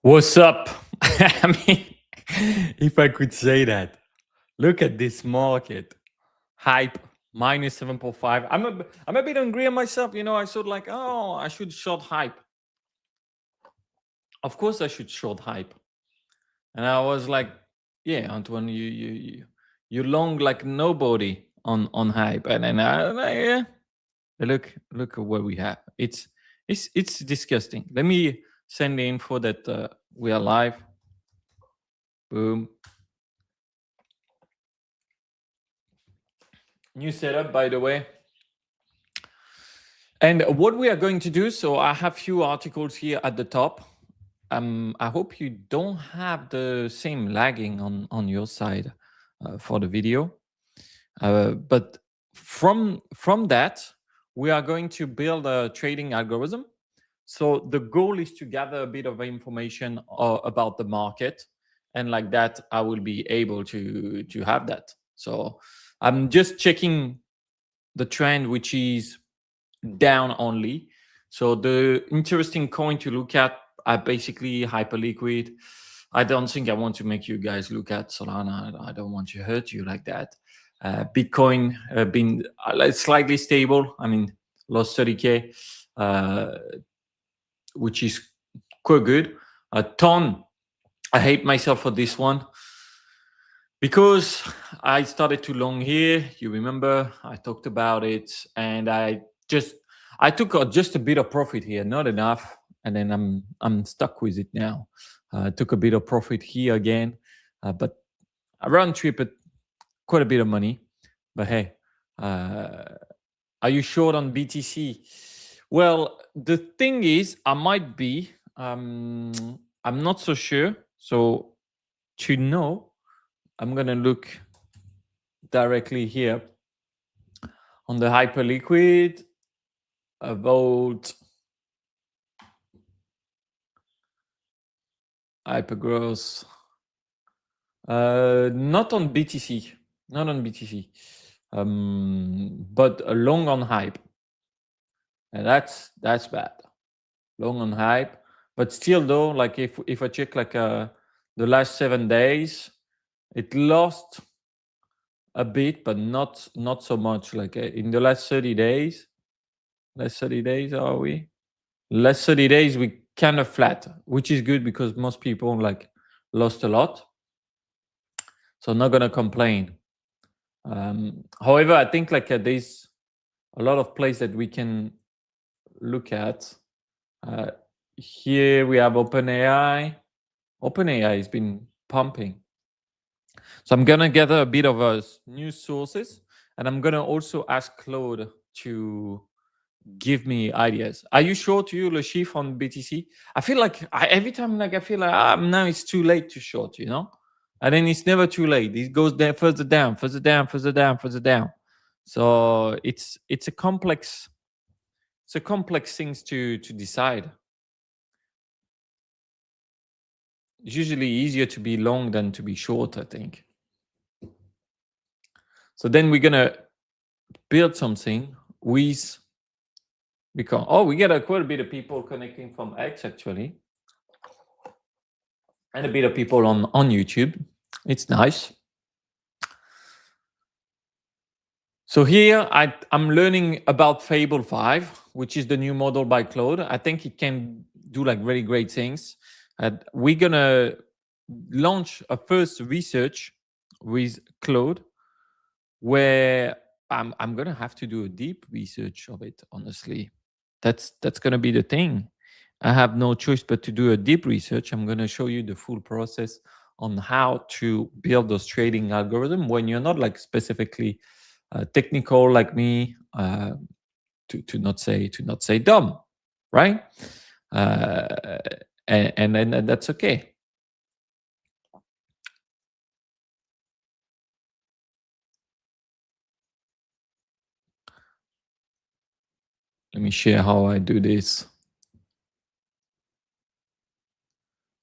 What's up? I mean, if I could say that. Look at this market. Hype minus 7.5. I'm a bit angry at myself. I thought like, oh, I should short hype. Of course I should short hype. And I was like, yeah, Antoine, you long like nobody on hype. And then yeah. Look at what we have. It's disgusting. Let me send the info that we are live. Boom. New setup, by the way. And what we are going to do, so I have few articles here at the top. I hope you don't have the same lagging on your side for the video. But from that, we are going to build a trading algorithm. So the goal is to gather a bit of information about the market, and like that, I will be able to have that. So I'm just checking the trend, which is down only. So the interesting coin to look at are basically Hyperliquid. I don't think I want to make you guys look at Solana. I don't want to hurt you like that. Bitcoin been slightly stable. I mean, lost 30K, which is quite good. A ton. I hate myself for this one because I started too long here. You remember I talked about it, and I took just a bit of profit here, not enough, and then I'm stuck with it now. Took a bit of profit here again, but I round tripped quite a bit of money. But hey, are you short on BTC? Well, the thing is, I might be. I'm not so sure. So to know, I'm gonna look directly here on the Hyperliquid about hypergrowth. Not on BTC, but a long on hype, and that's bad. Long on hype, but still though, like if I check like the last 7 days, it lost a bit, but not so much. Like in the last 30 days, last 30 days we kind of flat, which is good because most people like lost a lot. So I'm not gonna complain. However, I think like there's a lot of places that we can look at. Here we have OpenAI. OpenAI has been pumping. So I'm gonna gather a bit of news sources, and I'm gonna also ask Claude to give me ideas. Are you short you, Le Chiffre, on BTC? I feel like every time I feel like now it's too late to short, and then it's never too late. It goes there further down. So it's a complex things to decide. It's usually easier to be long than to be short, I think. So then we're gonna build something with Bitcoin. We get quite a bit of people connecting from X actually, and a bit of people on YouTube. It's nice. So here I'm learning about Fable 5, which is the new model by Claude. I think it can do like really great things. We're gonna launch a first research with Claude, where I'm gonna have to do a deep research of it. Honestly, that's gonna be the thing. I have no choice but to do a deep research. I'm gonna show you the full process on how to build those trading algorithm when you're not like specifically technical like me, to not say dumb, right? And that's okay. Let me share how I do this.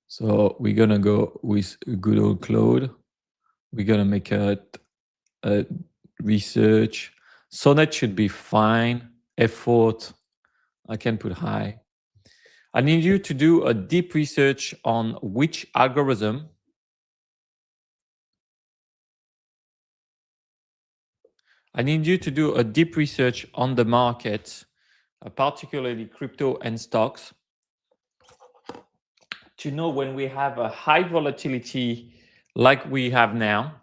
So we're gonna go with good old Claude. We're gonna make a research. Sonnet should be fine. Effort, I can put high. I need you to do a deep research on which algorithm I need you to do a deep research on the market, particularly crypto and stocks, to know when we have a high volatility like we have now,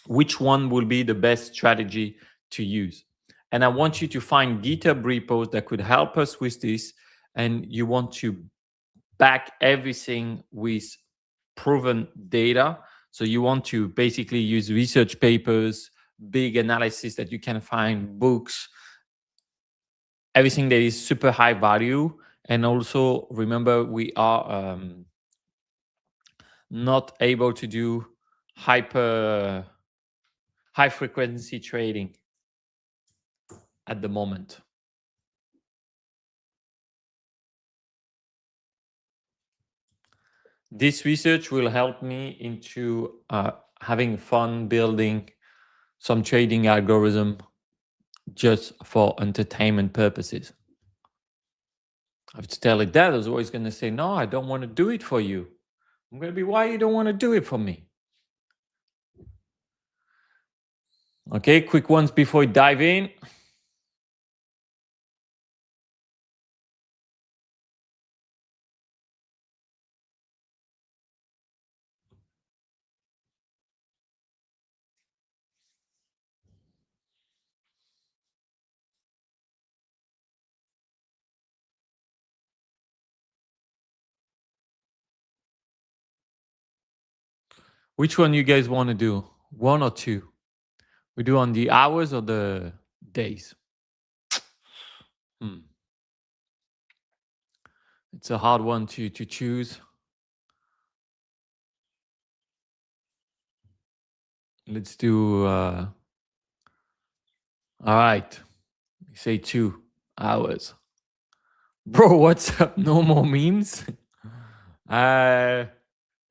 which one will be the best strategy to use. And I want you to find GitHub repos that could help us with this. And you want to back everything with proven data. So you want to basically use research papers, big analysis that you can find, books, everything that is super high value. And also remember, we are not able to do high frequency trading at the moment. This research will help me into having fun building some trading algorithm just for entertainment purposes. I have to tell it that. I was always going to say, no, I don't want to do it for you. I'm going to be, why you don't want to do it for me? Okay, quick ones before we dive in. Which one you guys want to do? One or two? We do on the hours or the days? It's a hard one to choose. Let's do, all right, say 2 hours. Bro, what's up? No more memes? There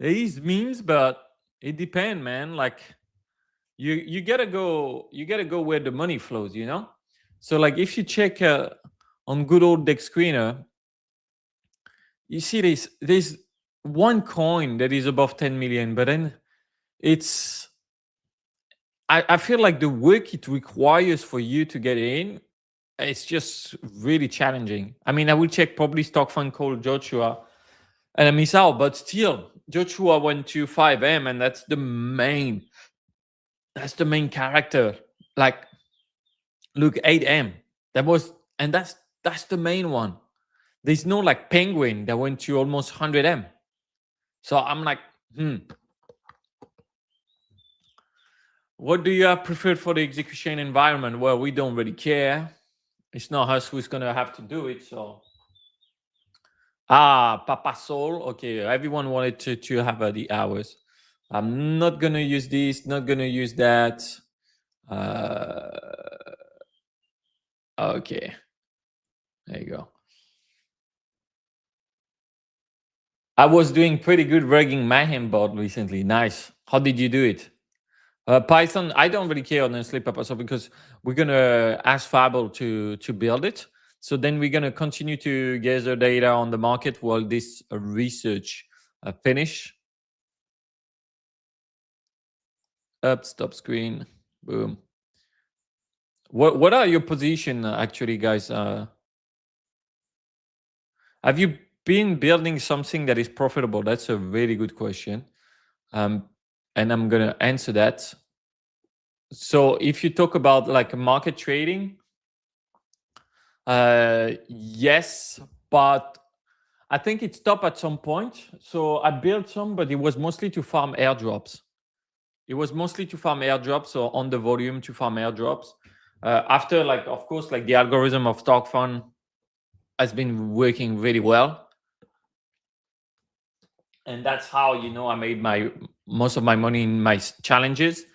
is memes, but it depends, man. Like you gotta go where the money flows, you know? So like if you check on good old Dex Screener, you see there's one coin that is above 10 million, but then it's I feel like the work it requires for you to get in, it's just really challenging. I mean, I will check probably stock fund called Joshua and I miss out, but still, Joshua went to 5M, and that's the main character. Like, look, 8M. That's the main one. There's no like Penguin that went to almost 100M. So I'm like, what do you have preferred for the execution environment? Well, we don't really care. It's not us who's gonna have to do it. So, Papa Soul. Okay, everyone wanted to have the hours. I'm not gonna use this. Not gonna use that. Okay, there you go. I was doing pretty good rigging Mayhem board recently. Nice. How did you do it? Python, I don't really care honestly, Papa, so because we're gonna ask Fable to build it. So then we're gonna continue to gather data on the market while this research finish. Up, stop screen, boom. What are your position actually, guys? Have you been building something that is profitable? That's a really good question. And I'm gonna answer that. So if you talk about like market trading, yes, but I think it stopped at some point. So I built some, but it was mostly to farm airdrops. So on the volume to farm airdrops. After, like, of course, like the algorithm of stock fund has been working really well. And that's how, I made most of my money in my challenges.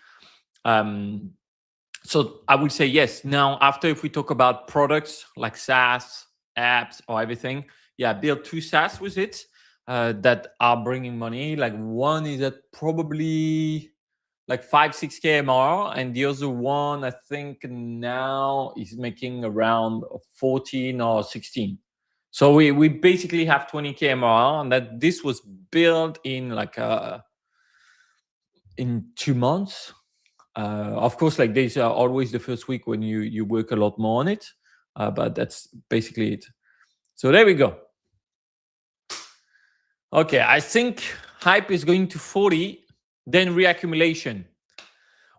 So I would say yes. Now, after, if we talk about products like SaaS, apps, or everything, yeah, I built 2 SaaS with it that are bringing money. Like one is at probably like 5-6K MRR, and the other one, I think now is making around 14 or 16. So we basically have 20K MRR, and that this was built in like in 2 months. Of course, like these are always the first week when you work a lot more on it, but that's basically it. So there we go. Okay, I think hype is going to 40, then reaccumulation.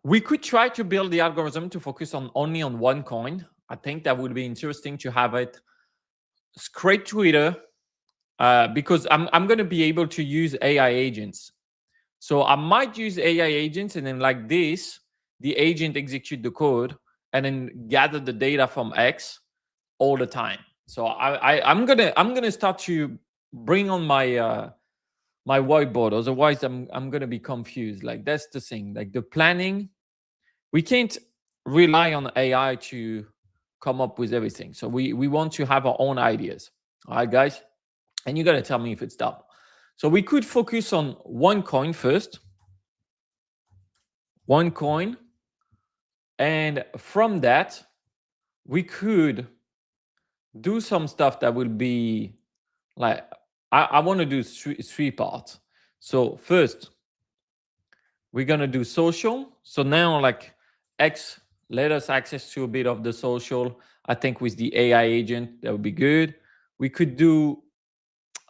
We could try to build the algorithm to focus on only on one coin. I think that would be interesting to have it straight Twitter, because I'm going to be able to use AI agents. So I might use AI agents, and then like this, the agent execute the code and then gather the data from X all the time. So I'm gonna start to bring on my my whiteboard. Otherwise, I'm gonna be confused. Like that's the thing. Like the planning, we can't rely on AI to come up with everything. So we want to have our own ideas. All right, guys, and you gotta tell me if it's dumb. So we could focus on one coin first. One coin, and from that we could do some stuff that will be like I want to do three parts. So first we're gonna do social. So now like X let us access to a bit of the social. I think with the AI agent that would be good. We could do,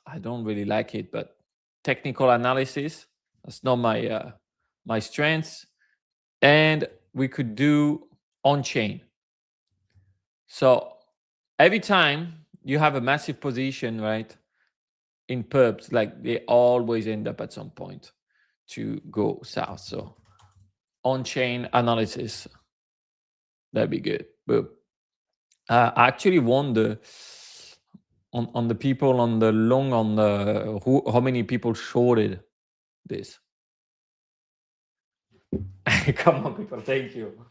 I don't really like it, but technical analysis. That's not my my strengths. And we could do on chain. So every time you have a massive position, right, in perps, like they always end up at some point to go south. So on chain analysis, that'd be good. But I actually won the on the people on the long on the how many people shorted this. Come on, people, thank you.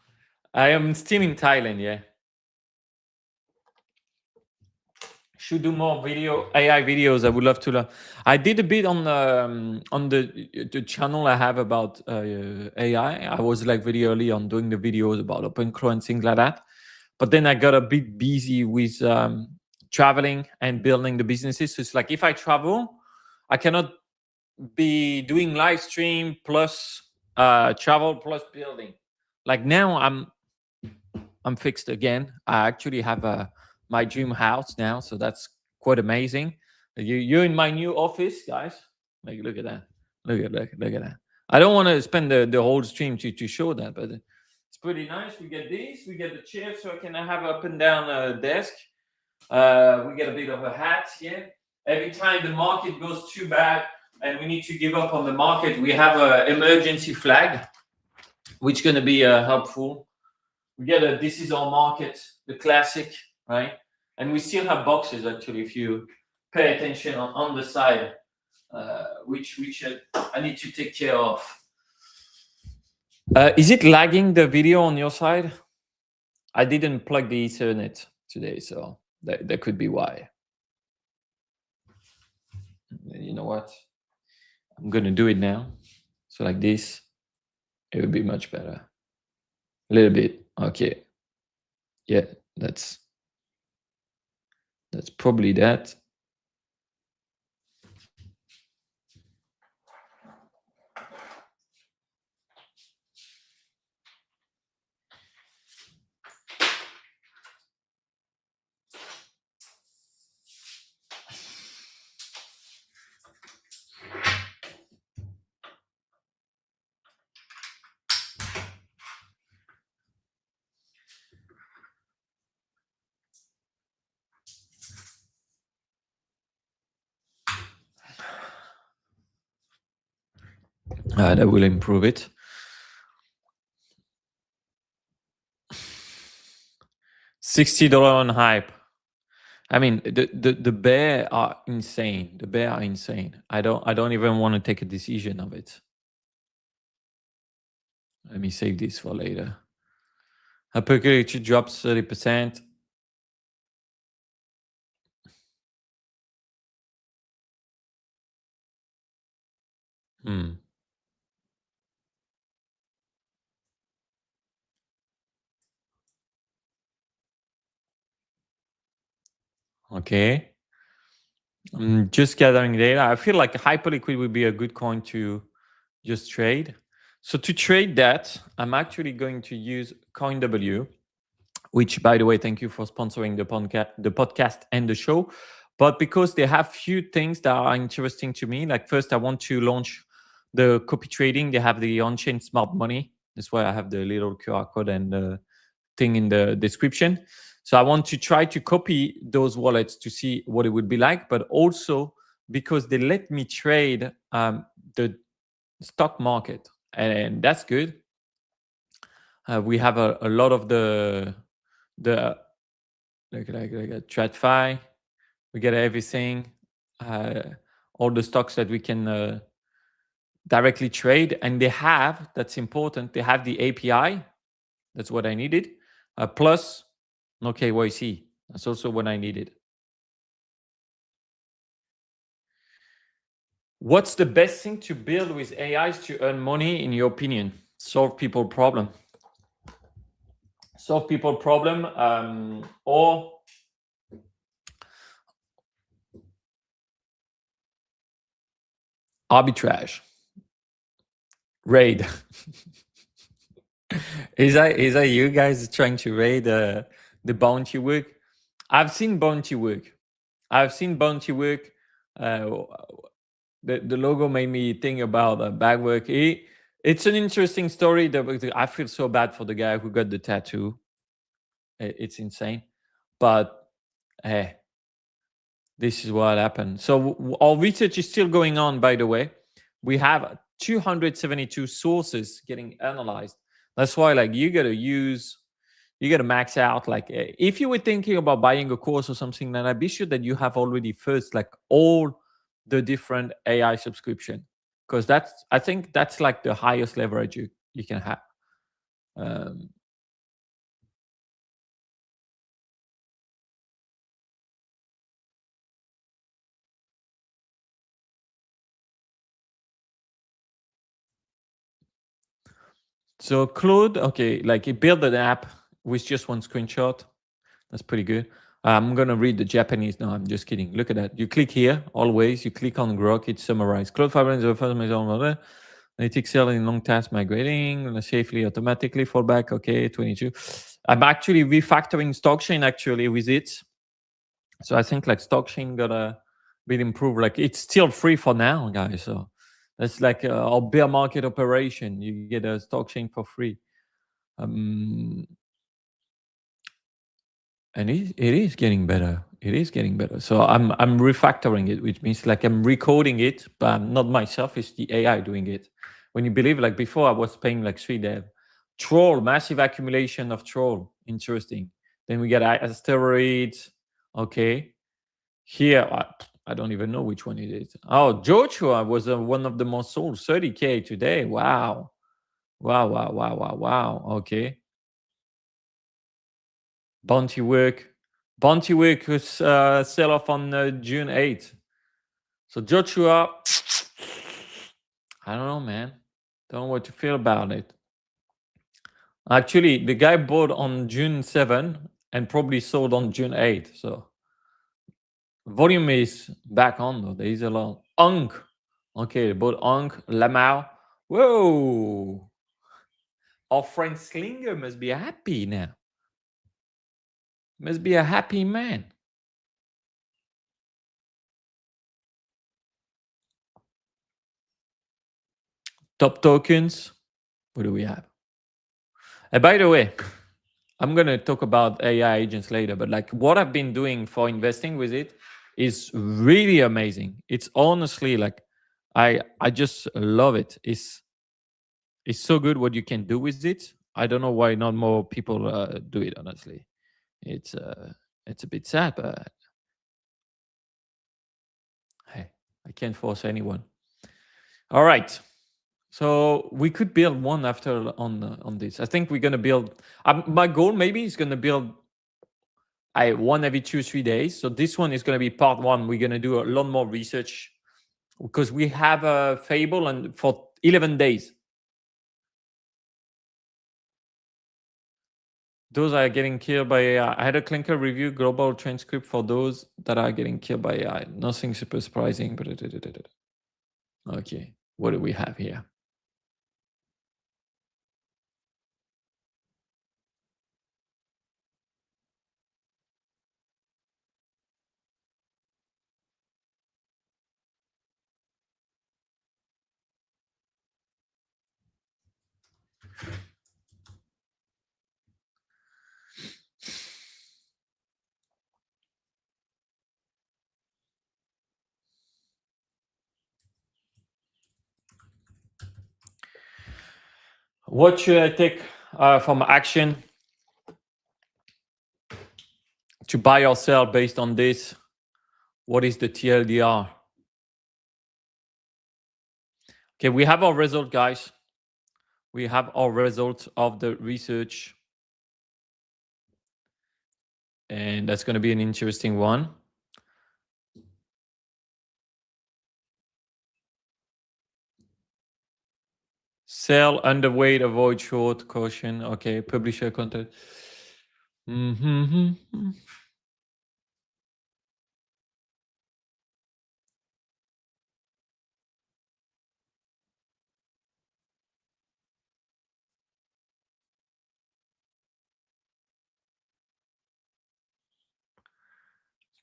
I am still in Thailand, yeah. Should do more video AI videos. I would love to learn. I did a bit on the channel I have about AI. I was like very early on doing the videos about OpenClaw and things like that. But then I got a bit busy with traveling and building the businesses. So it's like if I travel, I cannot be doing live stream plus travel plus building. Like now I'm fixed again. I actually have my dream house now, so that's quite amazing. You're in my new office, guys. Like, look at that. Look at that. I don't want to spend the whole stream to show that, but it's pretty nice. We get these. We get the chair, so I can have up and down desk. We get a bit of a hat here. Every time the market goes too bad and we need to give up on the market, we have an emergency flag, which is going to be helpful. We get a "This is our market," the classic, right? And we still have boxes actually. If you pay attention on the side, which I need to take care of. Is it lagging the video on your side? I didn't plug the Ethernet today, so that could be why. You know what? I'm gonna do it now. So like this, it would be much better. A little bit, okay. Yeah, that's probably that. That will improve it. $60 on hype. I mean, the bear are insane. The bear are insane. I don't even want to take a decision of it. Let me save this for later. Hypercurity drops 30%. Okay. I'm just gathering data. I feel like Hyperliquid would be a good coin to just trade. So to trade that, I'm actually going to use CoinW, which, by the way, thank you for sponsoring the podcast and the show. But because they have few things that are interesting to me, like first, I want to launch the copy trading. They have the on-chain smart money. That's why I have the little QR code and the thing in the description. So I want to try to copy those wallets to see what it would be like, but also because they let me trade the stock market, and that's good. We have a lot of the like a TradFi. We get everything, uh, all the stocks that we can directly trade, and they have, that's important. They have the API. That's what I needed. Plus, no KYC. That's also what I needed. What's the best thing to build with AIs to earn money, in your opinion? Solve people problem. Solve people problem, or arbitrage. Raid. Is that you guys trying to raid the bounty work? I've seen bounty work. The logo made me think about bag work. It's an interesting story. I feel so bad for the guy who got the tattoo. It's insane, but hey, this is what happened. So our research is still going on. By the way, we have 272 sources getting analyzed. That's why, like, you gotta max out. Like, if you were thinking about buying a course or something, then I'd be sure that you have already first like all the different AI subscription, because I think that's like the highest leverage you can have. Um, so Claude, okay, like he built an app with just one screenshot. That's pretty good. I'm gonna read the Japanese. No, I'm just kidding. Look at that. You click here always. You click on Grok. It's summarized. Claude Fiber is the first maison. It excel in long task migrating safely, automatically fallback. Okay, 22. I'm actually refactoring Stockchain actually with it. So I think like Stockchain got a bit improved. Like it's still free for now, guys. So that's like our bear market operation. You get a Stockchain for free. And it is getting better. It is getting better. So I'm refactoring it, which means like I'm recoding it, but not myself. It's the AI doing it. When you believe, like before, I was paying like 3 dev. Troll, massive accumulation of troll. Interesting. Then we get asteroids. Okay. Here, I don't even know which one it is. Oh, Joshua was one of the most sold, 30K today. Wow. Wow, wow, wow, wow, wow. Okay. Bounty work. Bounty work was sell off on June 8th. So Joshua, I don't know, man. Don't know what to feel about it. Actually, the guy bought on June 7 and probably sold on June 8. So volume is back on though. There is a lot. Unk. Okay, they bought Unk, Lamau. Whoa. Our friend Slinger must be happy now. Must be a happy man. Top tokens. What do we have? And by the way, I'm going to talk about AI agents later, but like what I've been doing for investing with it is really amazing. It's honestly like I just love it. It's so good what you can do with it. I don't know why not more people do it. Honestly, it's a bit sad, but hey, I can't force anyone. All right. So we could build one after on this. I think we're gonna build. My goal maybe is gonna build one every 2-3 days. So this one is gonna be part one. We're gonna do a lot more research because we have a Fable and for 11 days. those are getting killed by AI. I had a Clinker review global transcript for those that are getting killed by AI. Nothing super surprising, but okay. What do we have here? What should I take from action to buy or sell based on this? What is the TLDR? Okay, we have our result, guys. We have our result of the research. And that's going to be an interesting one. Sell, underweight, avoid short, caution. Okay, publisher content.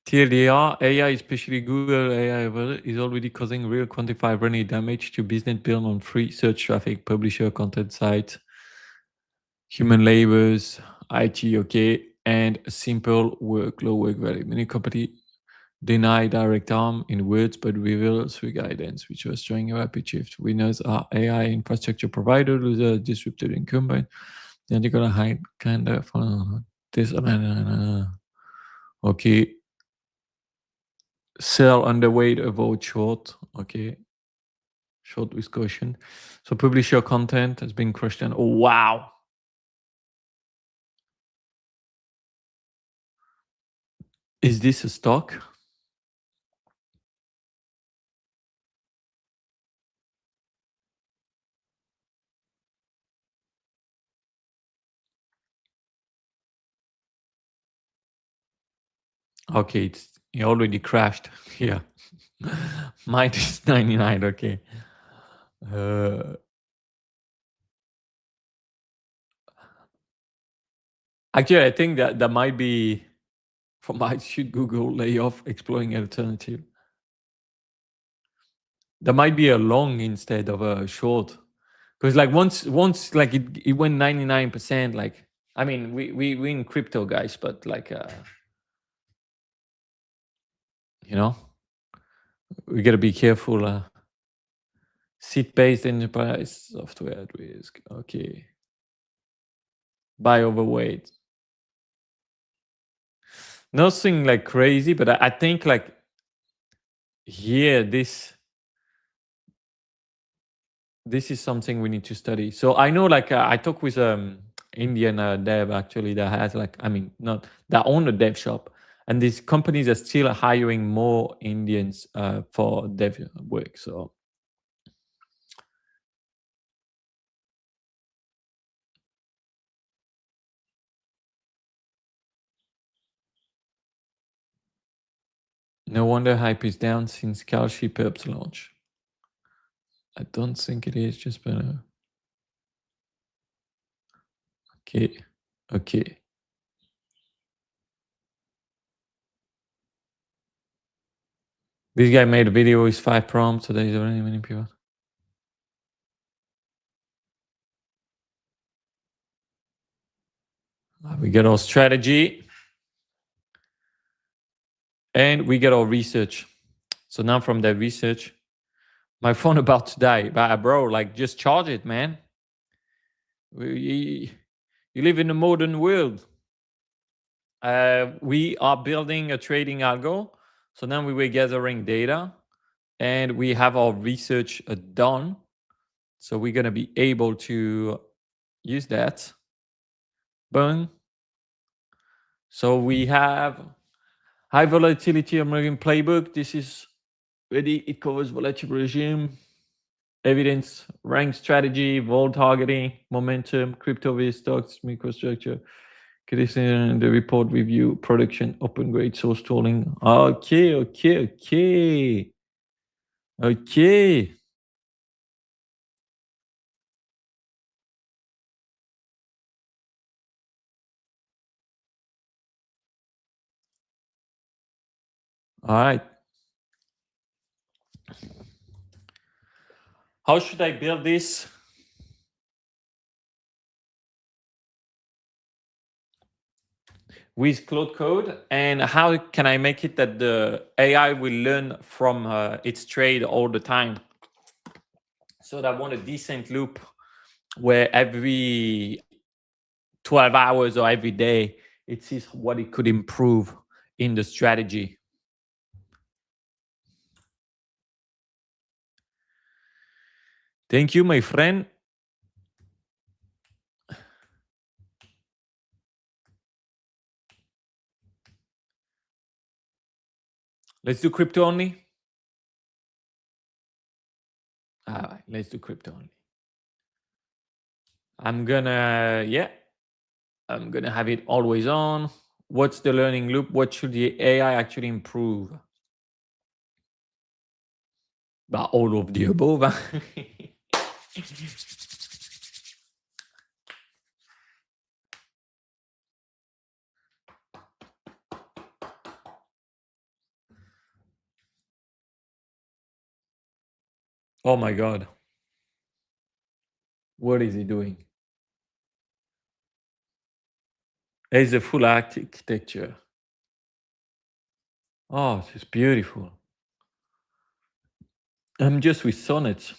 TLDR, AI, especially Google AI, is already causing real quantifiable damage to business built on free search traffic, publisher content site, human labors, IT, okay, and simple work, low work value. Many companies deny direct harm in words, but reveal through guidance, which was showing a rapid shift. Winners are AI infrastructure provider, losers disrupted incumbent. Then you're gonna hide kind of this. Okay. Sell underweight, avoid short. Okay. Short with caution. So publish your content has been crushed. And oh wow. Is this a stock? Okay, it already crashed. Yeah. Minus 99. Okay. Actually, I think that might be from I should Google layoff exploring alternative. There might be a long instead of a short. Because like once like it went 99%, like I mean we in crypto guys, but like you know, we gotta be careful. Seat-based enterprise software at risk. Okay. Buy overweight. Nothing like crazy, but I think like here this is something we need to study. So I know like I talked with Indian dev actually that has like I mean not that own a dev shop, and these companies are still hiring more Indians for dev work. So no wonder hype is down since Kalshi Perps launch. I don't think it is just better. Okay. This guy made a video with 5 prompts, so there's already many people. We got our strategy and we got our research. So now from that research, my phone about to die, but bro, like just charge it, man. You live in a modern world. We are building a trading algo. So now we were gathering data and we have our research done. So we're going to be able to use that. Boom. So we have high volatility emerging playbook. This is ready. It covers volatile regime, evidence, rank strategy, vol targeting, momentum, crypto-based stocks, microstructure, Criticizing the report review, production, open grade, source tooling. Okay. All right. How should I build this? With Claude Code, and how can I make it that the AI will learn from its trade all the time? So that I want a decent loop where every 12 hours or every day it sees what it could improve in the strategy. Thank you, my friend. Let's do crypto only. All right, let's do crypto only. I'm gonna have it always on. What's the learning loop? What should the AI actually improve? All of the above. Oh my God. What is he doing? It's a full architecture. Oh, it's beautiful. I'm just with sonnets.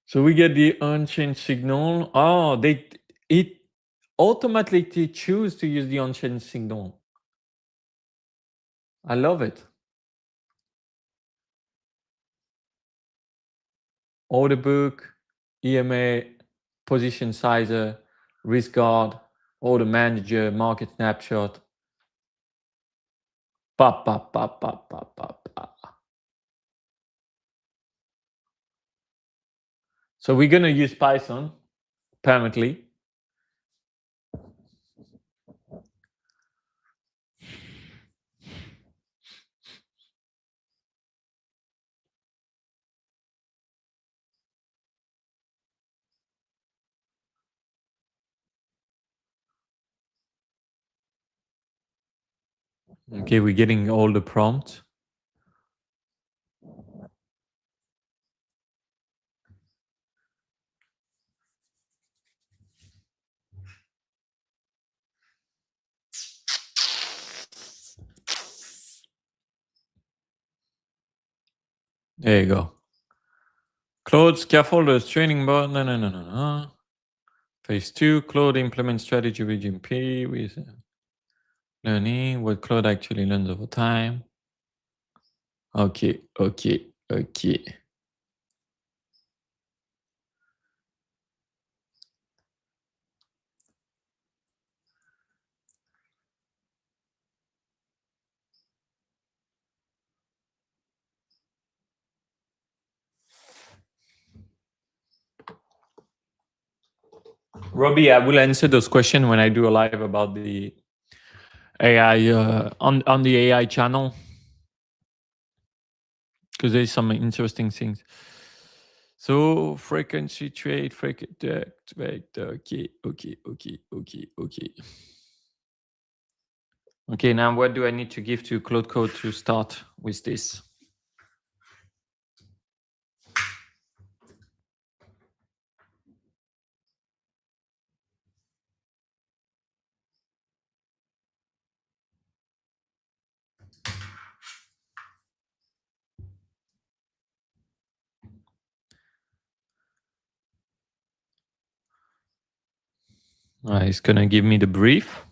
So we get the unchanged signal. Oh, it automatically choose to use the unchanged signal. I love it. Order book, EMA, position sizer, risk guard, order manager, market snapshot. Pop, pop, pop, pop, pop, pop, pop. So we're gonna use Python permanently. Okay, we're getting all the prompts. There you go. Claude scaffolders training bot. No. Phase 2, Claude implements strategy region P with learning what Claude actually learns over time. Okay. Robbie, I will answer those questions when I do a live about the AI on the AI channel, because there's some interesting things. So frequency trade, okay. Okay, now what do I need to give to Claude Code to start with this? It's gonna give me the brief.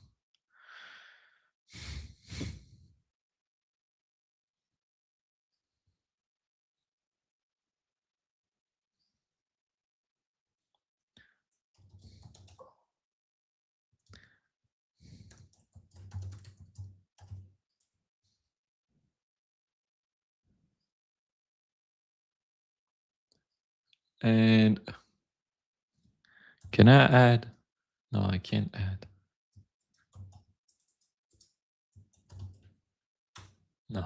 And can I add No, I can't add. No.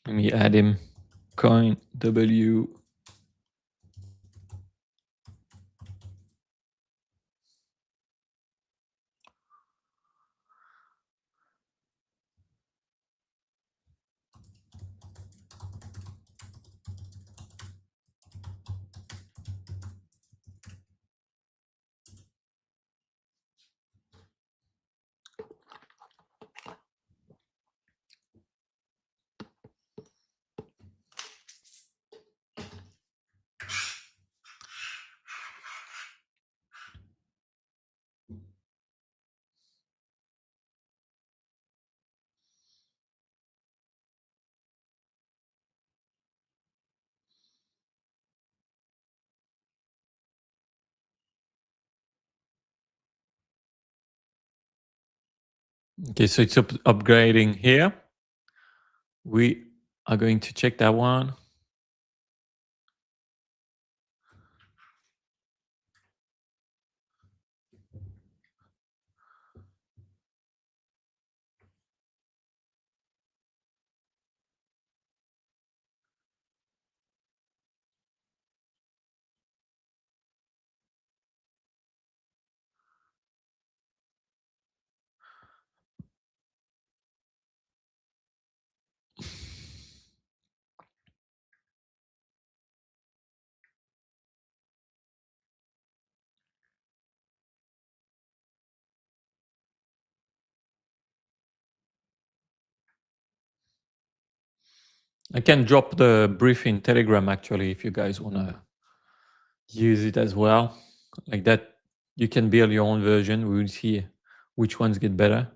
Let me add him. Coin W. Okay, so it's upgrading here. We are going to check that one. I can drop the brief in Telegram actually if you guys want to use it as well. Like that, you can build your own version. We will see which ones get better.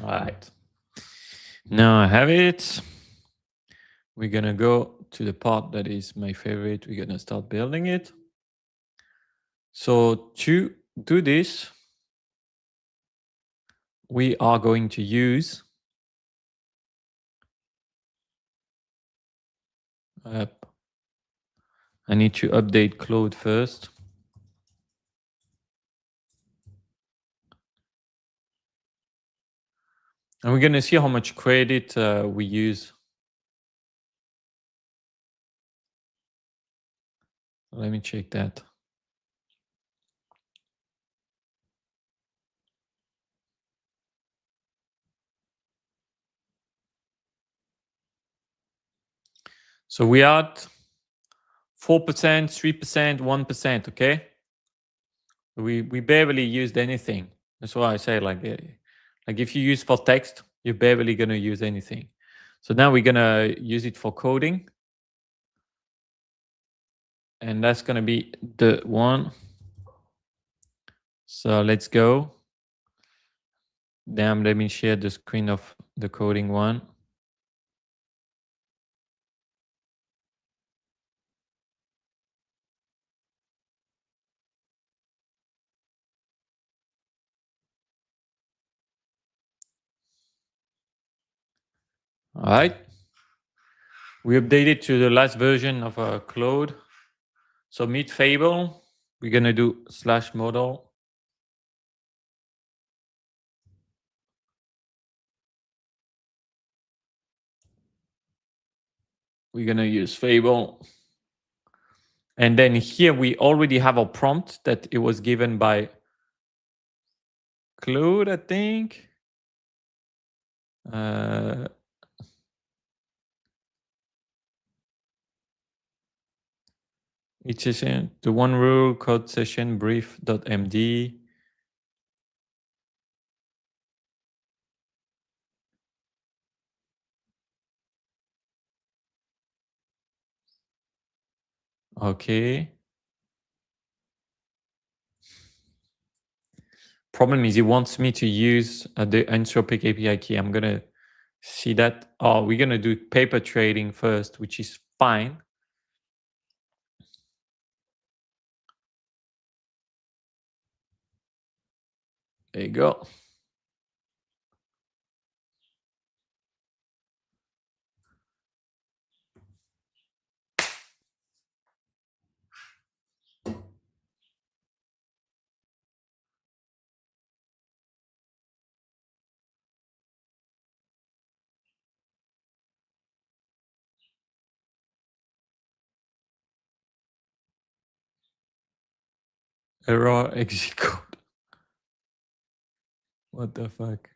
All right. Now I have it. We're going to go to the part that is my favorite. We're going to start building it. So to do this, we are going to use I need to update Claude first. And we're going to see how much credit we use. Let me check that. So we are at 4%, 3%, 1%, okay? We barely used anything. That's why I say like if you use for text, you're barely going to use anything. So now we're going to use it for coding. And that's going to be the one. So let's go. Then let me share the screen of the coding one. All right. We updated to the last version of Claude. So meet Fable. We're going to do /model. We're going to use Fable. And then here we already have a prompt that it was given by Claude, I think. Each session, the one rule code session brief.md. Okay. Problem is, it wants me to use the Anthropic API key. I'm gonna see that. Oh, we're gonna do paper trading first, which is fine. There you go. Error exit code. What the fuck?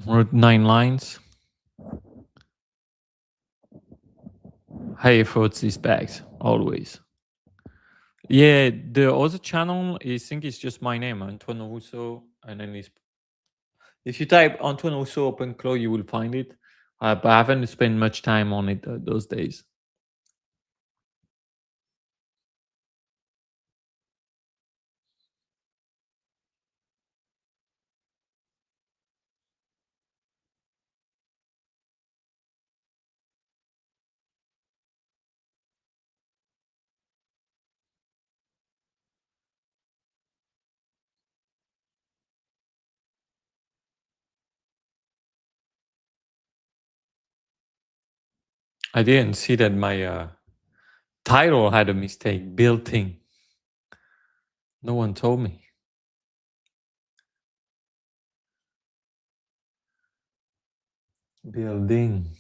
Wrote 9 lines. High efforts is back, always. Yeah, the other channel, I think it's just my name, Antoine Rousseau, and then if you type Antoine Rousseau open Claude, you will find it. But I haven't spent much time on it those days. I didn't see that my title had a mistake, building. No one told me. Building.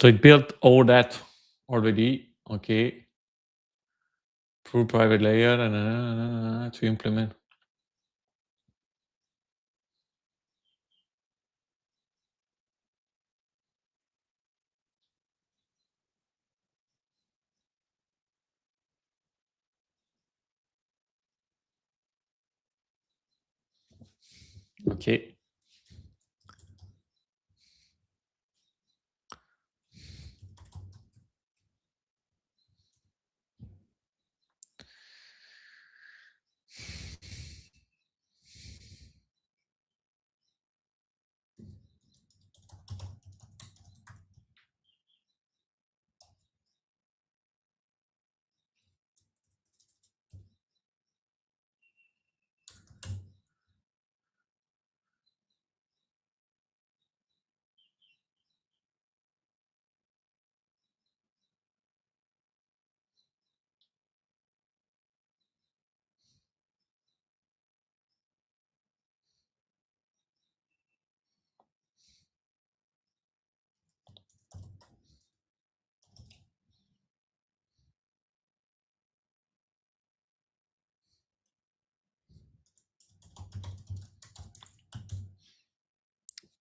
So it built all that already. Okay. Through private layer to implement. Okay.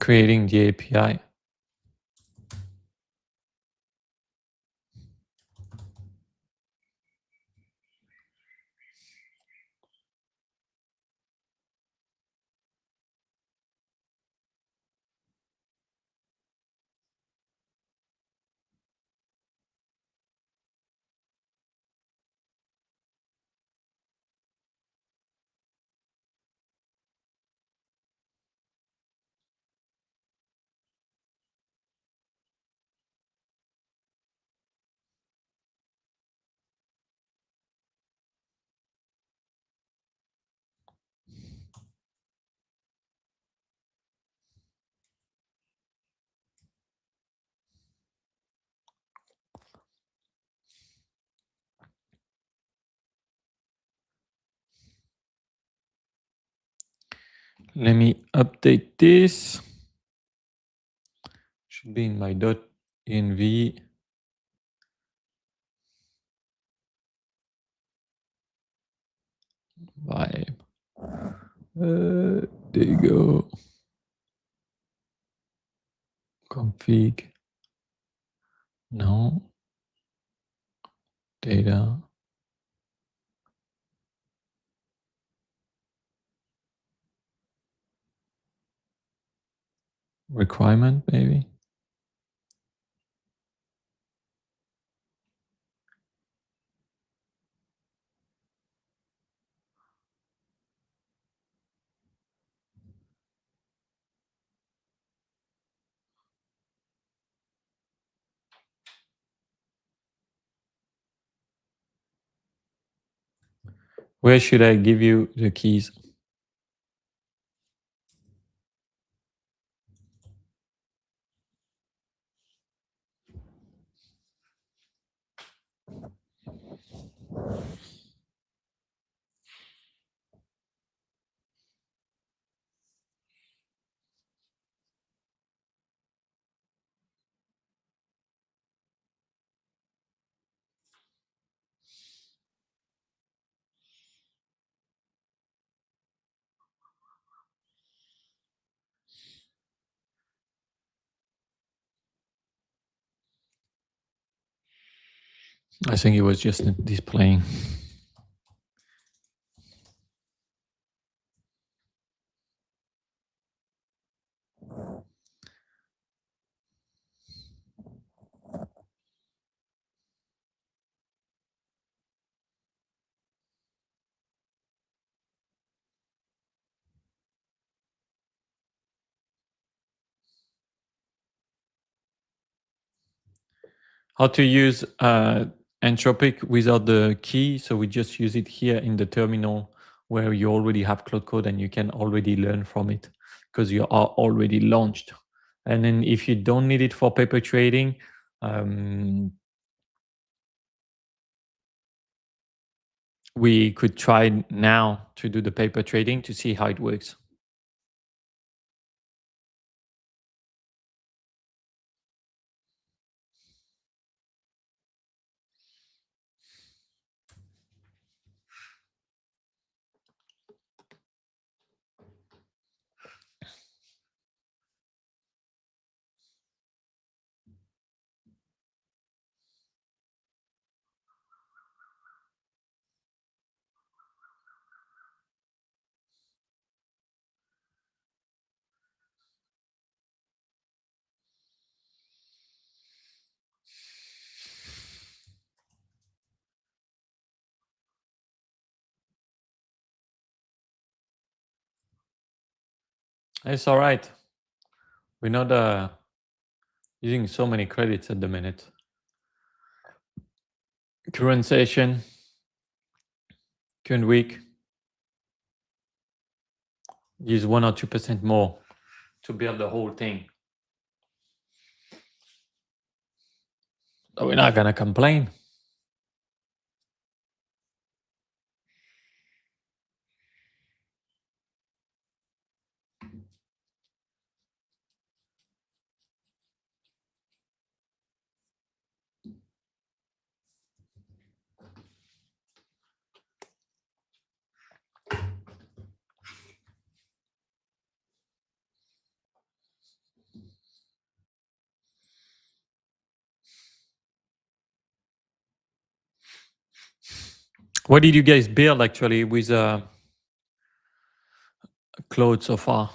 Creating the API. Let me update this. Should be in my .env. Vibe. There you go. Config. No. Data. Requirement, maybe. Where should I give you the keys? I think it was just displaying. How to use Entropic without the key. So we just use it here in the terminal where you already have Claude Code and you can already learn from it because you are already launched. And then if you don't need it for paper trading, we could try now to do the paper trading to see how it works. It's all right. We're not using so many credits at the minute. Current session, current week, use 1 or 2% more to build the whole thing. So we're not gonna complain. What did you guys build actually with Claude so far?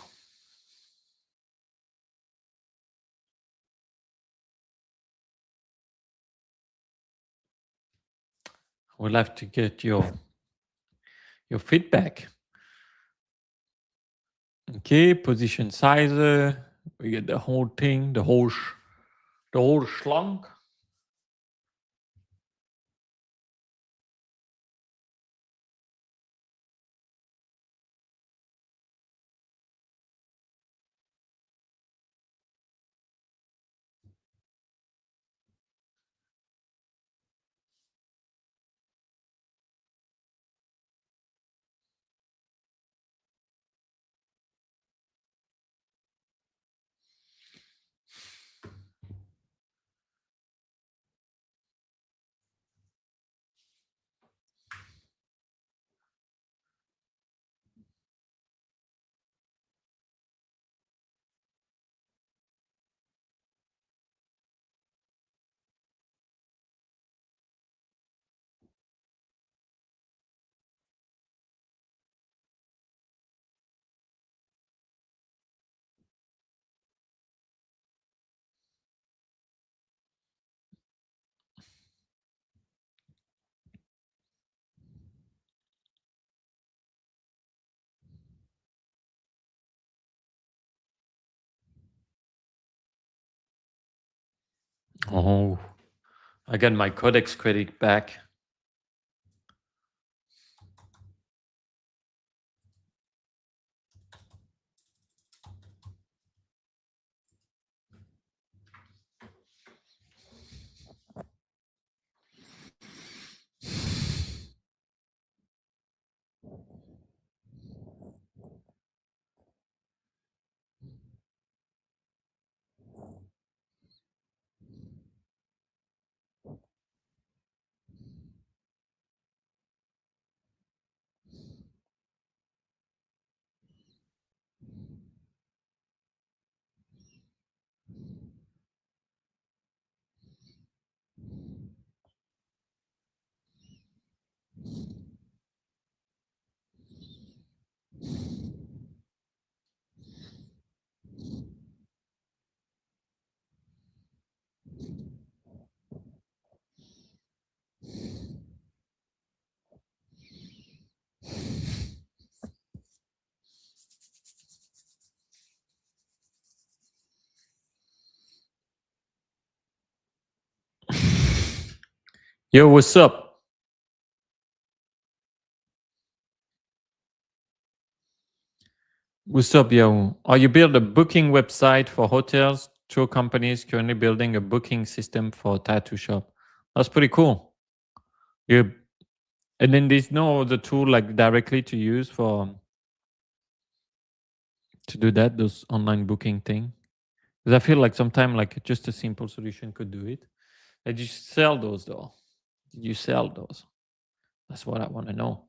We'd love to get your feedback. Okay, position size. We get the whole thing, the whole schlong. Oh, I got my codex credit back. Yo, what's up? What's up, yo? Are you build a booking website for hotels? Tour companies currently building a booking system for tattoo shop. That's pretty cool. You and then there's no other tool like directly to use for to do that, those online booking thing. Because I feel like sometimes like just a simple solution could do it. Did you sell those though? Did you sell those? That's what I want to know.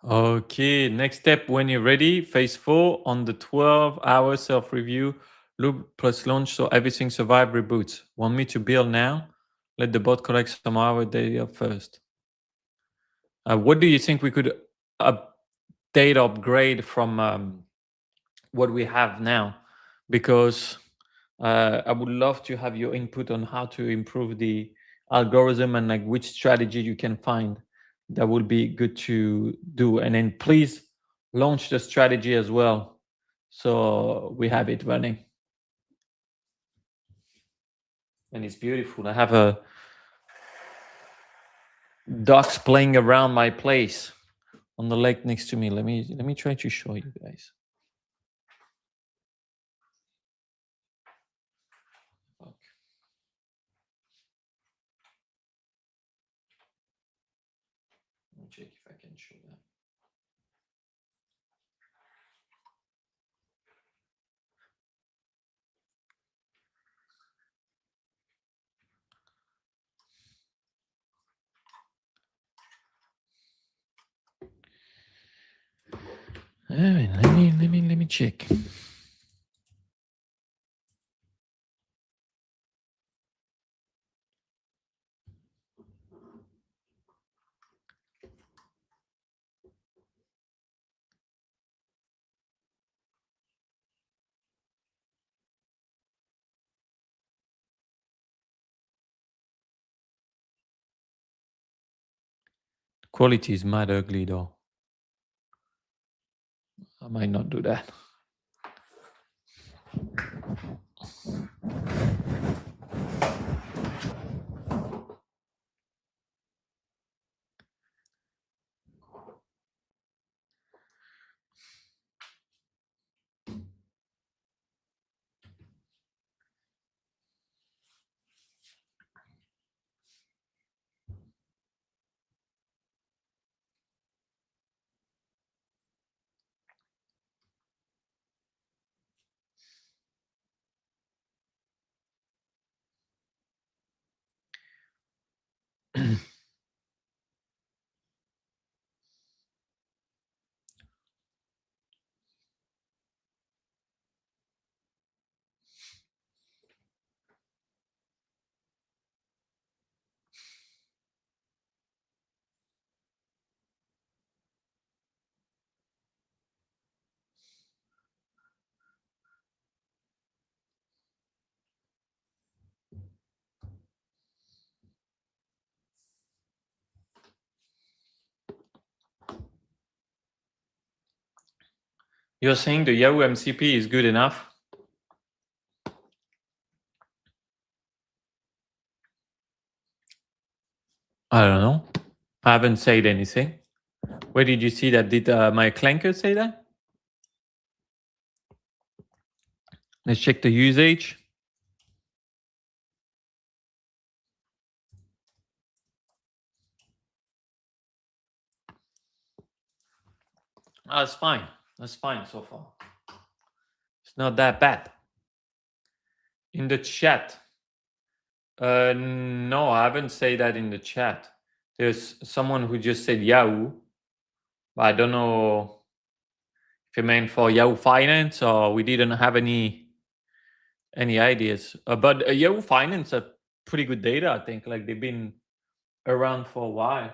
Okay, next step when you're ready, phase 4 on the 12-hour self-review, loop plus launch so everything survive reboots. Want me to build now? Let the bot collect some hour data first. What do you think we could update, upgrade from what we have now? Because I would love to have your input on how to improve the algorithm and like which strategy you can find that would be good to do. And then please launch the strategy as well, so we have it running. And it's beautiful. I have a ducks playing around my place on the lake next to me. Let me try to show you guys. Okay. Let me check if I can show that. Let me check. Quality is mad ugly though. I might not do that. You're saying the Yahoo MCP is good enough? I don't know. I haven't said anything. Where did you see that? Did my clanker say that? Let's check the usage. That's fine. That's fine so far. It's not that bad. In the chat. No, I haven't said that in the chat. There's someone who just said Yahoo. But I don't know if you meant for Yahoo Finance or we didn't have any ideas. But Yahoo Finance are pretty good data, I think. Like they've been around for a while.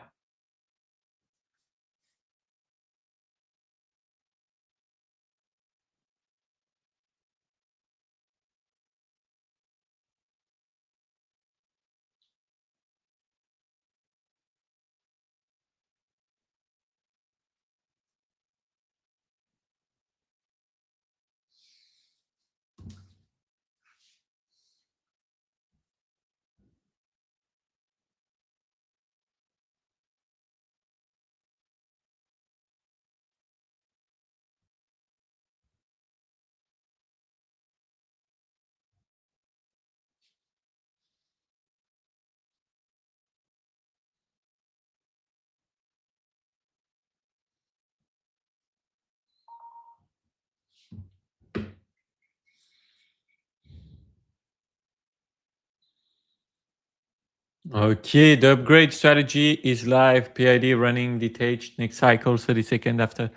Okay, the upgrade strategy is live. PID running detached next cycle 30 seconds after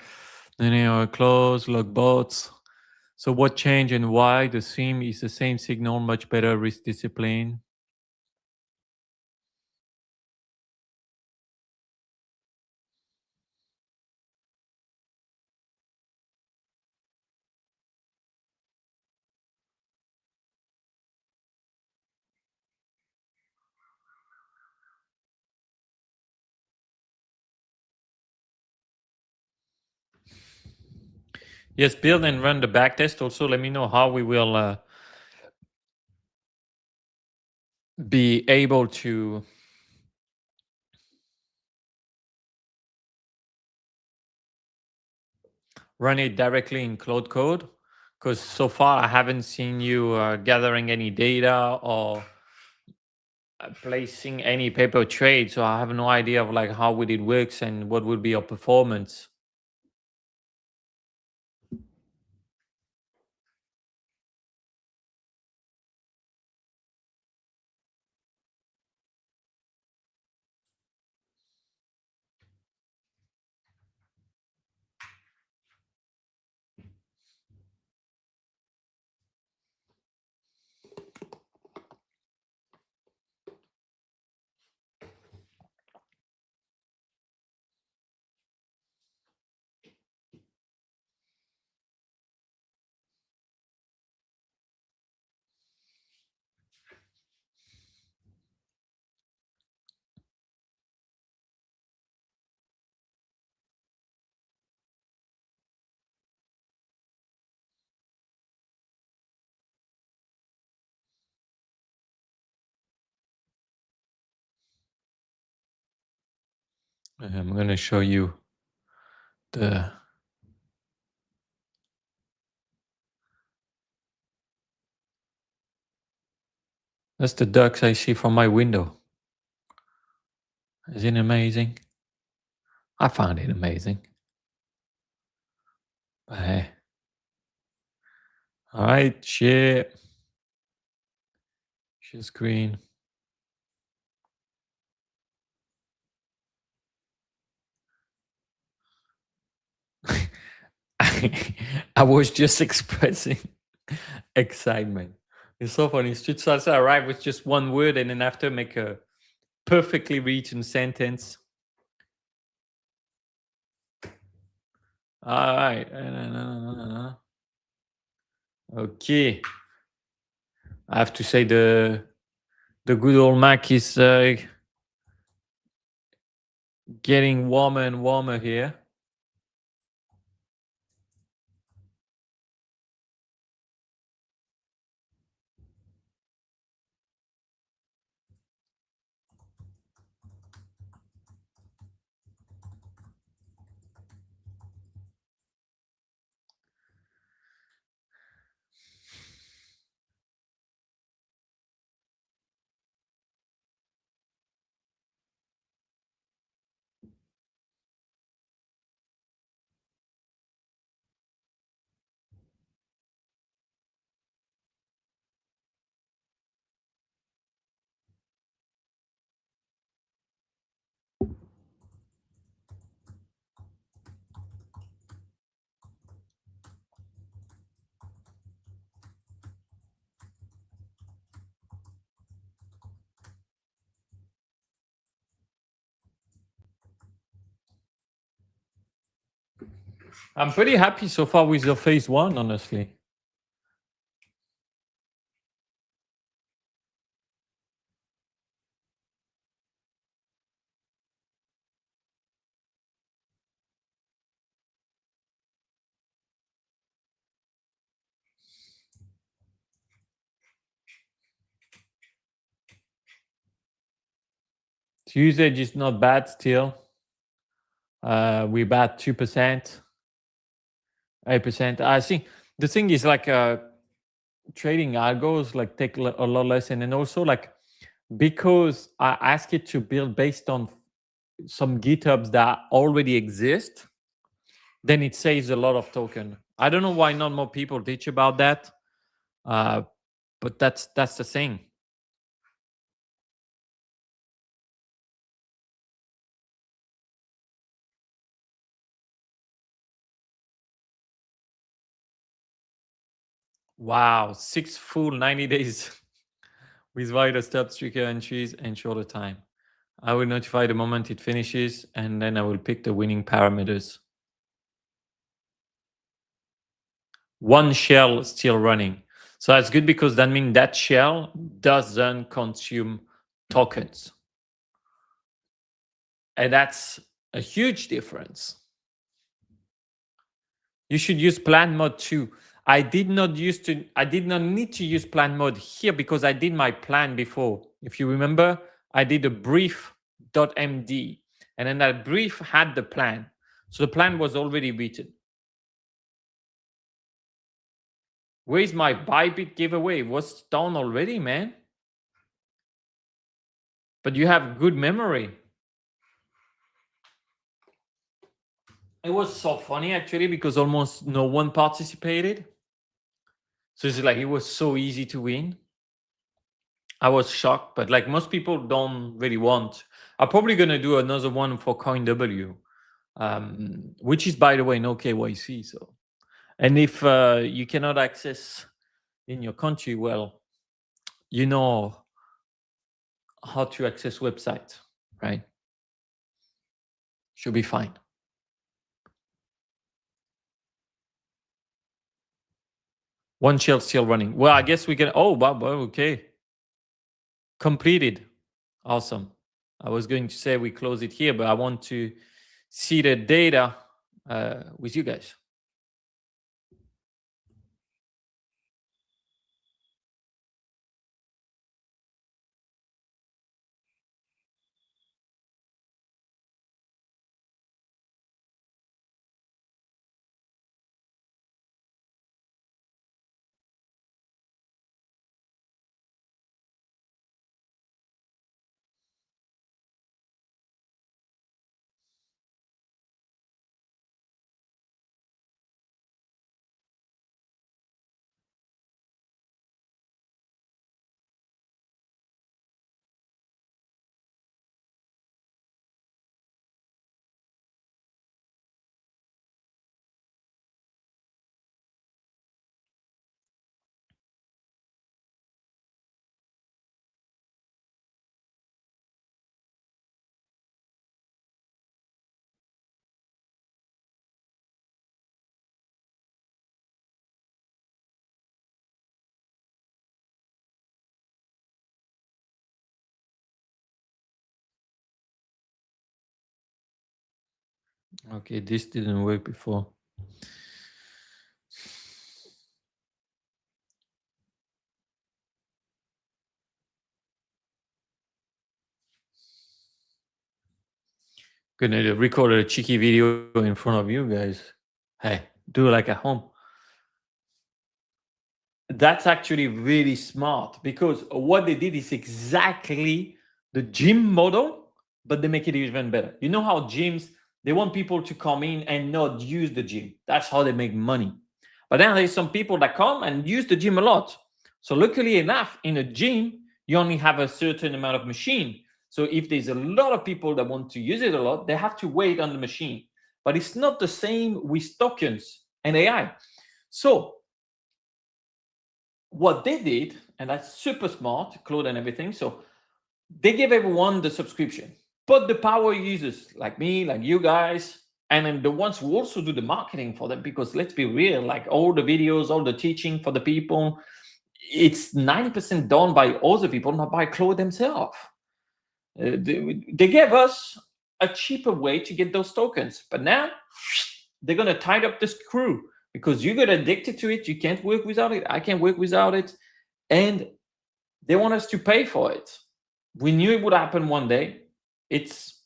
linear close, log bots. So what change and why? The theme is the same signal, much better risk discipline. Yes, build and run the backtest. Also, let me know how we will be able to run it directly in Claude Code. Because so far I haven't seen you gathering any data or placing any paper trade, so I have no idea of like how would it works and what would be your performance. I'm going to show you the that's the ducks I see from my window. Isn't it amazing? I found it amazing. But hey. All right, share screen. I was just expressing excitement. It's so funny. Street salsa arrive with just one word and then after make a perfectly written sentence. All right. Okay. I have to say the good old Mac is getting warmer and warmer here. I'm pretty happy so far with your phase one, honestly. Usage is not bad still. We about 2%, 8%. I think the thing is like trading algos like take a lot less, and then also like because I ask it to build based on some GitHubs that already exist, then it saves a lot of token. I don't know why not more people teach about that, but that's the thing. Wow, 6 full 90 days with wider stop, trigger entries, and shorter time. I will notify the moment it finishes, and then I will pick the winning parameters. One shell still running. So that's good because that means that shell doesn't consume tokens. And that's a huge difference. You should use plan mode too. I did not need to use plan mode here because I did my plan before. If you remember, I did a brief.md and then that brief had the plan. So the plan was already written. Where's my Bybit giveaway? It was done already, man. But you have good memory. It was so funny actually because almost no one participated. So it's like it was so easy to win. I was shocked, but like most people don't really want. I'm probably gonna do another one for CoinW, which is by the way no KYC. So, and if you cannot access in your country, well, you know how to access website, right? Should be fine. One shell still running. Well, I guess we can. Oh, wow, okay. Completed. Awesome. I was going to say we close it here, but I want to see the data with you guys. Okay, this didn't work before. Gonna record a cheeky video in front of you guys. Hey, do it like at home. That's actually really smart because what they did is exactly the gym model, but they make it even better. You know how gyms, they want people to come in and not use the gym. That's how they make money. But then there's some people that come and use the gym a lot. So luckily enough, in a gym, you only have a certain amount of machine. So if there's a lot of people that want to use it a lot, they have to wait on the machine. But it's not the same with tokens and AI. So what they did, and that's super smart, Claude and everything. So they gave everyone the subscription, but the power users like me, like you guys, and then the ones who also do the marketing for them, because let's be real, like all the videos, all the teaching for the people, it's 90% done by other people, not by Claude themselves. They gave us a cheaper way to get those tokens, but now they're going to tie up the screw because you get addicted to it. You can't work without it. I can't work without it. And they want us to pay for it. We knew it would happen one day. It's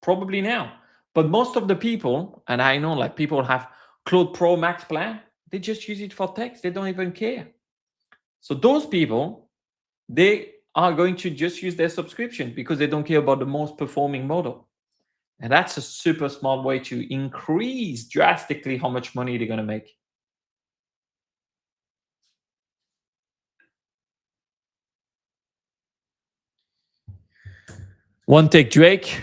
probably now. But most of the people, and I know like people have Claude Pro Max plan, they just use it for text. They don't even care. So those people, they are going to just use their subscription because they don't care about the most performing model. And that's a super smart way to increase drastically how much money they're going to make. One take Drake.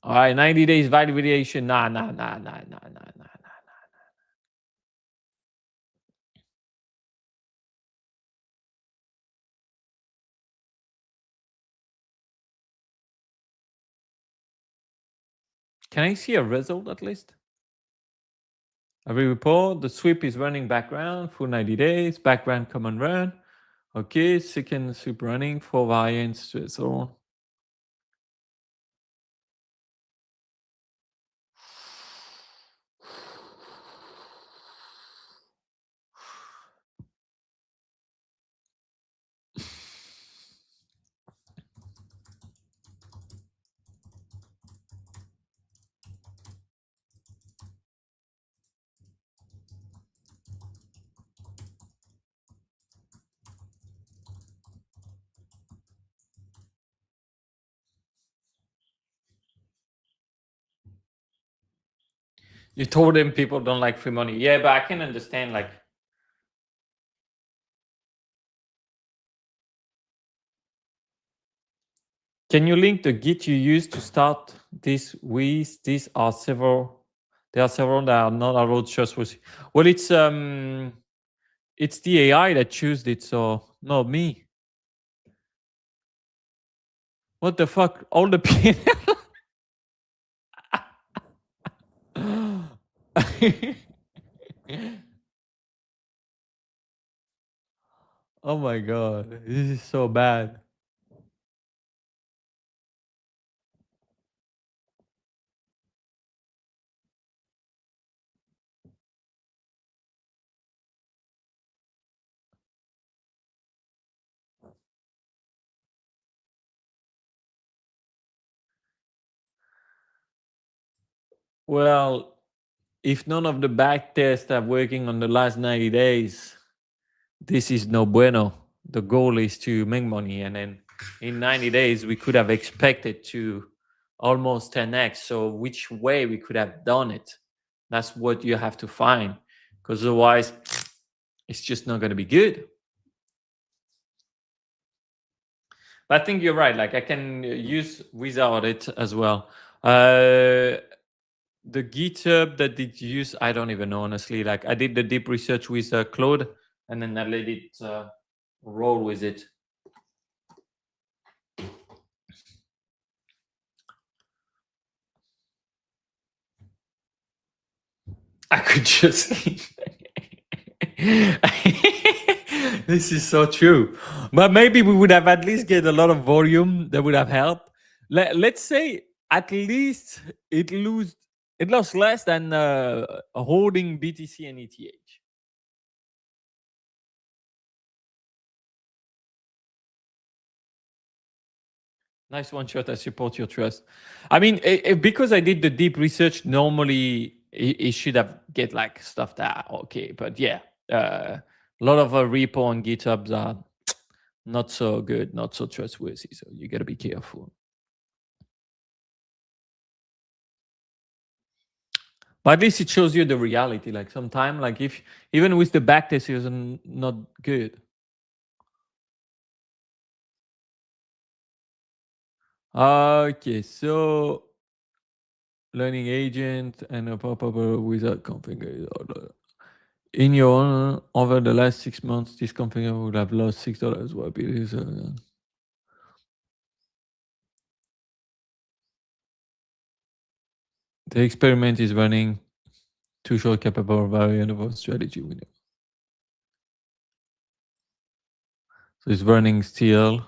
All right, 90 days validation. Nah. Can I see a result at least? Every report, the sweep is running background for 90 days, background command run. Okay, second sweep running, 4 variants, so on. You told him people don't like free money. Yeah, but I can understand, like, can you link the Git you use to start this with? These are several. There are several that are not allowed trustworthy. Well, it's the AI that chose it, so not me. What the fuck? All the people. Oh my god, this is so bad. Well, if none of the back tests are working on the last 90 days, this is no bueno. The goal is to make money, and then in 90 days we could have expected to almost 10x. So which way we could have done it? That's what you have to find, because otherwise it's just not going to be good. But I think you're right. Like, I can use without it as well. The GitHub that did use, I don't even know, honestly. Like, I did the deep research with Claude, and then I let it roll with it. I could just. This is so true. But maybe we would have at least get a lot of volume that would have helped. Let's say at least it lost less than holding BTC and ETH. Nice one shot. I support your trust. I mean, because I did the deep research, normally it should have get like stuff that okay, but yeah, a lot of repo on GitHubs are not so good, not so trustworthy. So you got to be careful. But at least it shows you the reality. Like sometime, like if even with the backtest, it was not good. Okay, so learning agent and a pop-up wizard configure. In your honor, over the last 6 months, this company would have lost $6. What it is? The experiment is running. Too short capable variant of our strategy winner. So it's running still.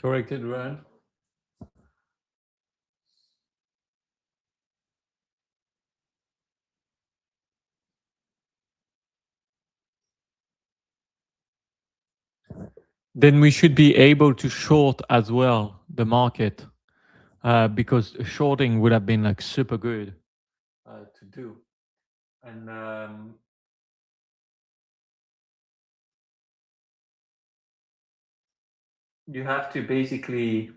Corrected run. Then we should be able to short as well the market, because shorting would have been like super good to do. And you have to basically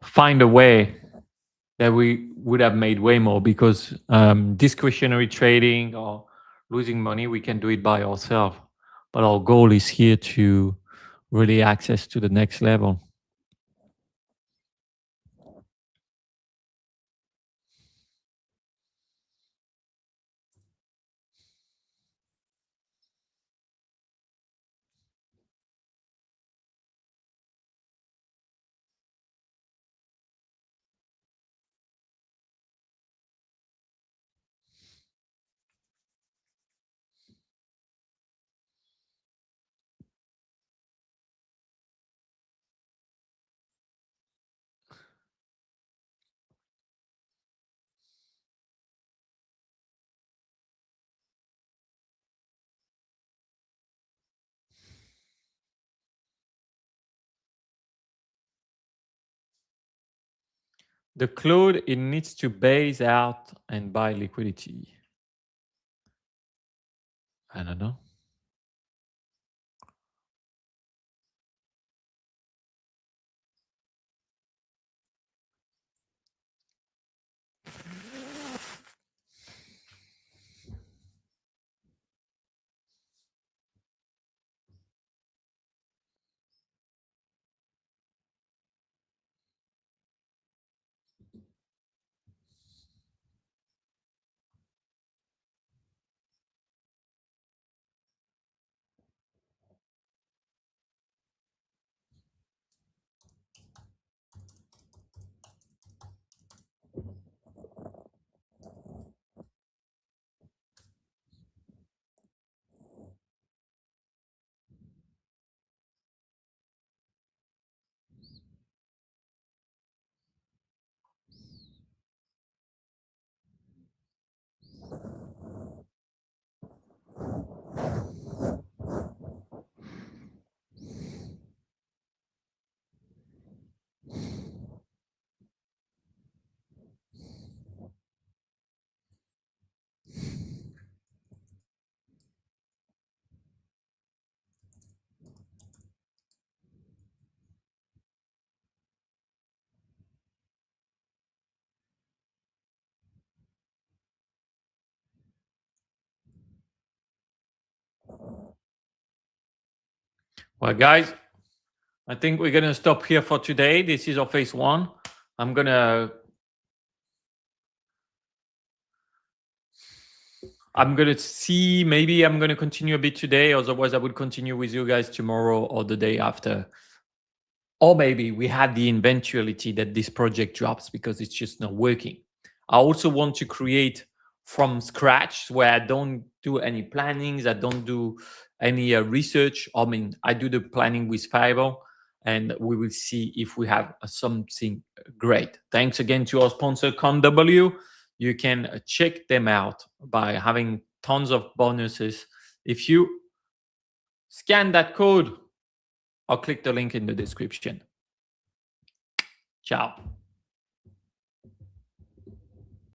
find a way that we would have made way more, because discretionary trading or losing money, we can do it by ourselves. But our goal is here to really access to the next level. The Claude, it needs to base out and buy liquidity. I don't know. Well, guys, I think we're gonna stop here for today. This is our phase one. I'm gonna see, maybe I'm gonna continue a bit today. Otherwise, I would continue with you guys tomorrow or the day after. Or maybe we had the eventuality that this project drops because it's just not working. I also want to create from scratch where I don't do any plannings, I don't do any research. I mean, I do the planning with Fable, and we will see if we have something great. Thanks again to our sponsor, ConW. You can check them out by having tons of bonuses. If you scan that code, I'll click the link in the description. Ciao.